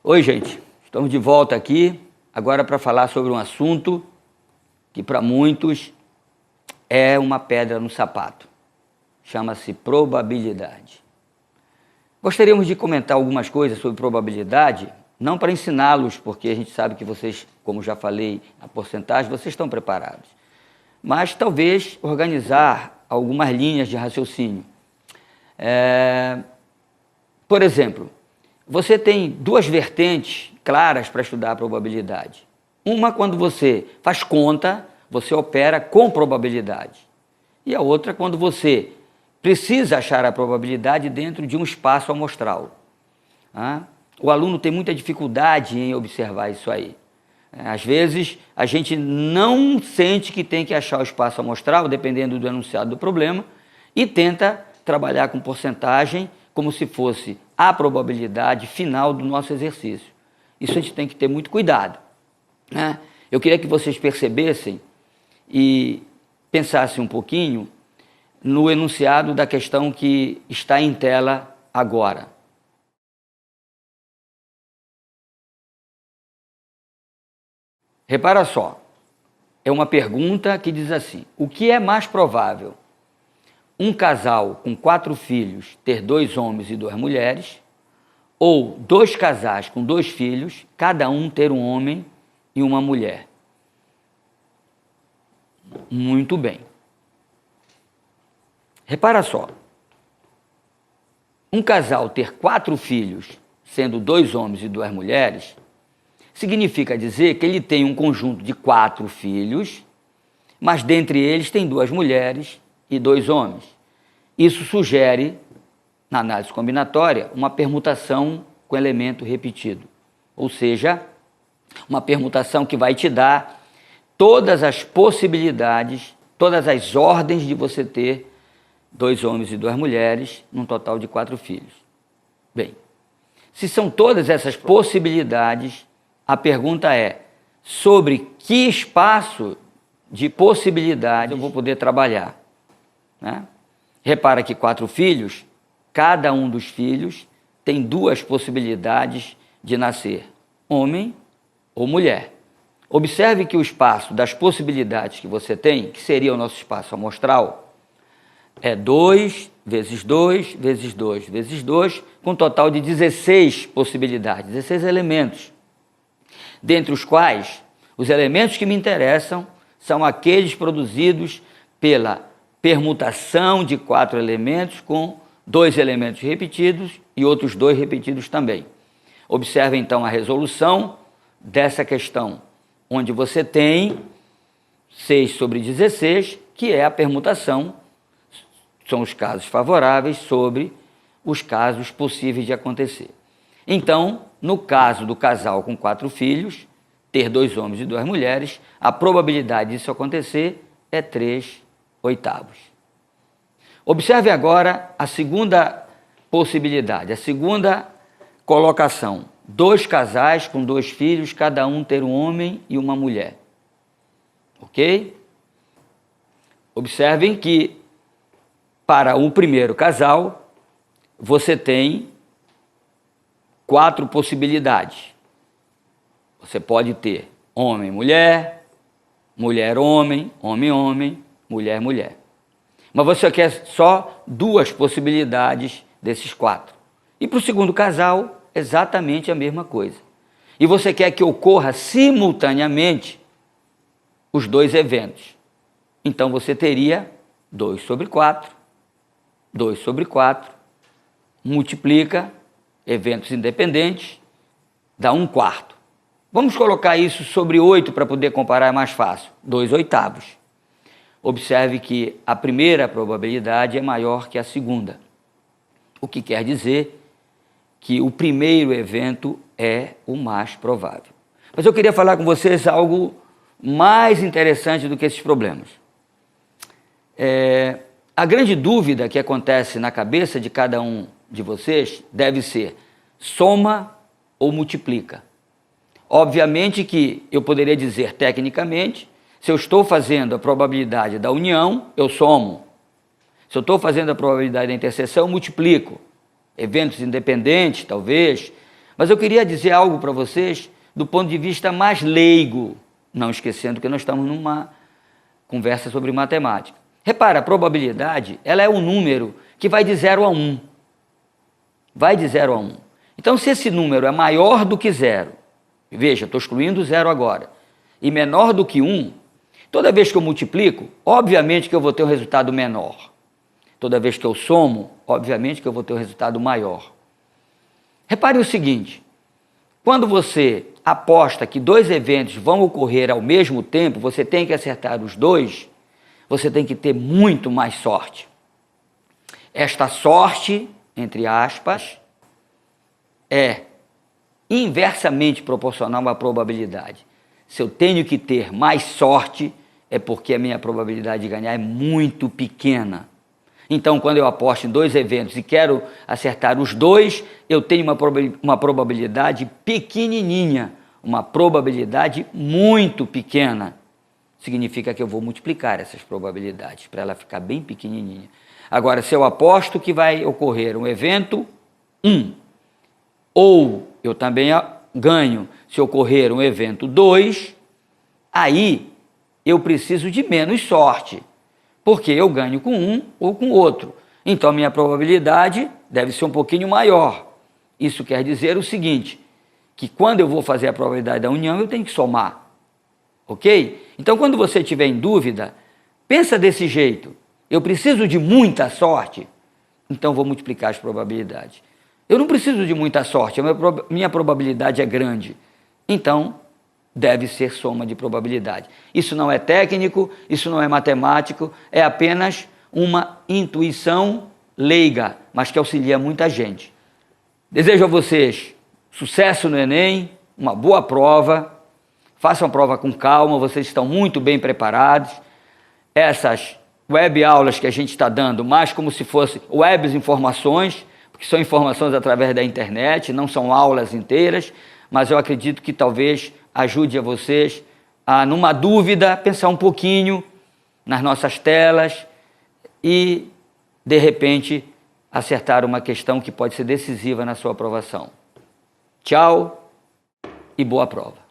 Oi, gente. Estamos de volta aqui, agora para falar sobre um assunto que para muitos é uma pedra no sapato. Chama-se probabilidade. Gostaríamos de comentar algumas coisas sobre probabilidade, não para ensiná-los, porque a gente sabe que vocês, como já falei, a porcentagem, vocês estão preparados. Mas talvez organizar algumas linhas de raciocínio. Por exemplo, você tem duas vertentes claras para estudar a probabilidade. Uma, quando você faz conta, você opera com probabilidade. E a outra, quando você precisa achar a probabilidade dentro de um espaço amostral. O aluno tem muita dificuldade em observar isso aí. Às vezes, a gente não sente que tem que achar o espaço amostral, dependendo do enunciado do problema, e tenta trabalhar com porcentagem como se fosse a probabilidade final do nosso exercício. Isso a gente tem que ter muito cuidado. Eu queria que vocês percebessem e pensassem um pouquinho no enunciado da questão que está em tela agora. Repara só, é uma pergunta que diz assim: o que é mais provável? Um casal com 4 filhos ter 2 homens e 2 mulheres, ou 2 casais com 2 filhos, cada um ter um homem e uma mulher? Muito bem. Repara só, um casal ter 4 filhos, sendo 2 homens e 2 mulheres, significa dizer que ele tem um conjunto de 4 filhos, mas dentre eles tem 2 mulheres e 2 homens. Isso sugere, na análise combinatória, uma permutação com elemento repetido. Ou seja, uma permutação que vai te dar todas as possibilidades, todas as ordens de você ter 2 homens e 2 mulheres, num total de 4 filhos. Bem, se são todas essas possibilidades, a pergunta é: sobre que espaço de possibilidades eu vou poder trabalhar? Repara que 4 filhos, cada um dos filhos tem 2 possibilidades de nascer, homem ou mulher. Observe que o espaço das possibilidades que você tem, que seria o nosso espaço amostral, é 2 vezes 2 vezes 2 vezes 2, com um total de 16 possibilidades, 16 elementos, dentre os quais os elementos que me interessam são aqueles produzidos pela permutação de 4 elementos com 2 elementos repetidos e outros 2 repetidos também. Observe então a resolução dessa questão, onde você tem 6 sobre 16, que é a permutação, são os casos favoráveis sobre os casos possíveis de acontecer. Então, no caso do casal com 4 filhos, ter 2 homens e 2 mulheres, a probabilidade disso acontecer é 3/8. Observe agora a segunda possibilidade, a segunda colocação: 2 casais com 2 filhos, cada um ter um homem e uma mulher. Ok? Observem que para o primeiro casal, você tem 4 possibilidades. Você pode ter homem-mulher, mulher-homem, homem-homem, mulher-mulher. Mas você quer só 2 possibilidades desses 4. E para o segundo casal, exatamente a mesma coisa. E você quer que ocorra simultaneamente os 2 eventos. Então você teria 2 sobre 4, 2 sobre 4, multiplica eventos independentes, dá 1/4. Vamos colocar isso sobre 8 para poder comparar, é mais fácil. 2/8. Observe que a primeira probabilidade é maior que a segunda, o que quer dizer que o primeiro evento é o mais provável. Mas eu queria falar com vocês algo mais interessante do que esses problemas. A grande dúvida que acontece na cabeça de cada um de vocês deve ser: soma ou multiplica? Obviamente que eu poderia dizer tecnicamente, se eu estou fazendo a probabilidade da união, eu somo. Se eu estou fazendo a probabilidade da interseção, eu multiplico. Eventos independentes, talvez, Mas eu queria dizer algo para vocês do ponto de vista mais leigo, não esquecendo que nós estamos numa conversa sobre matemática. Repara, a probabilidade, ela é um número que vai de 0 a 1. Vai de 0 a 1. Então, se esse número é maior do que 0, veja, estou excluindo o 0 agora, e menor do que 1, toda vez que eu multiplico, obviamente que eu vou ter um resultado menor. Toda vez que eu somo, obviamente que eu vou ter um resultado maior. Repare o seguinte, quando você aposta que dois eventos vão ocorrer ao mesmo tempo, você tem que acertar os dois, você tem que ter muito mais sorte. Esta sorte, entre aspas, é inversamente proporcional à probabilidade. Se eu tenho que ter mais sorte, é porque a minha probabilidade de ganhar é muito pequena. Então, quando eu aposto em dois eventos e quero acertar os dois, eu tenho uma probabilidade pequenininha, uma probabilidade muito pequena. Significa que eu vou multiplicar essas probabilidades para ela ficar bem pequenininha. Agora, se eu aposto que vai ocorrer um evento 1, ou eu também ganho se ocorrer um evento 2, aí eu preciso de menos sorte, porque eu ganho com um ou com outro. Então, a minha probabilidade deve ser um pouquinho maior. Isso quer dizer o seguinte, que quando eu vou fazer a probabilidade da união, eu tenho que somar. Ok? Então, quando você estiver em dúvida, pensa desse jeito. Eu preciso de muita sorte, então vou multiplicar as probabilidades. Eu não preciso de muita sorte, a minha probabilidade é grande. Então, deve ser soma de probabilidade. Isso não é técnico, isso não é matemático, é apenas uma intuição leiga, mas que auxilia muita gente. Desejo a vocês sucesso no Enem, uma boa prova, façam a prova com calma, vocês estão muito bem preparados. Essas web aulas que a gente está dando, mais como se fossem webs informações, porque são informações através da internet, não são aulas inteiras, mas eu acredito que talvez ajude a vocês a, numa dúvida, pensar um pouquinho nas nossas telas e, de repente, acertar uma questão que pode ser decisiva na sua aprovação. Tchau e boa prova.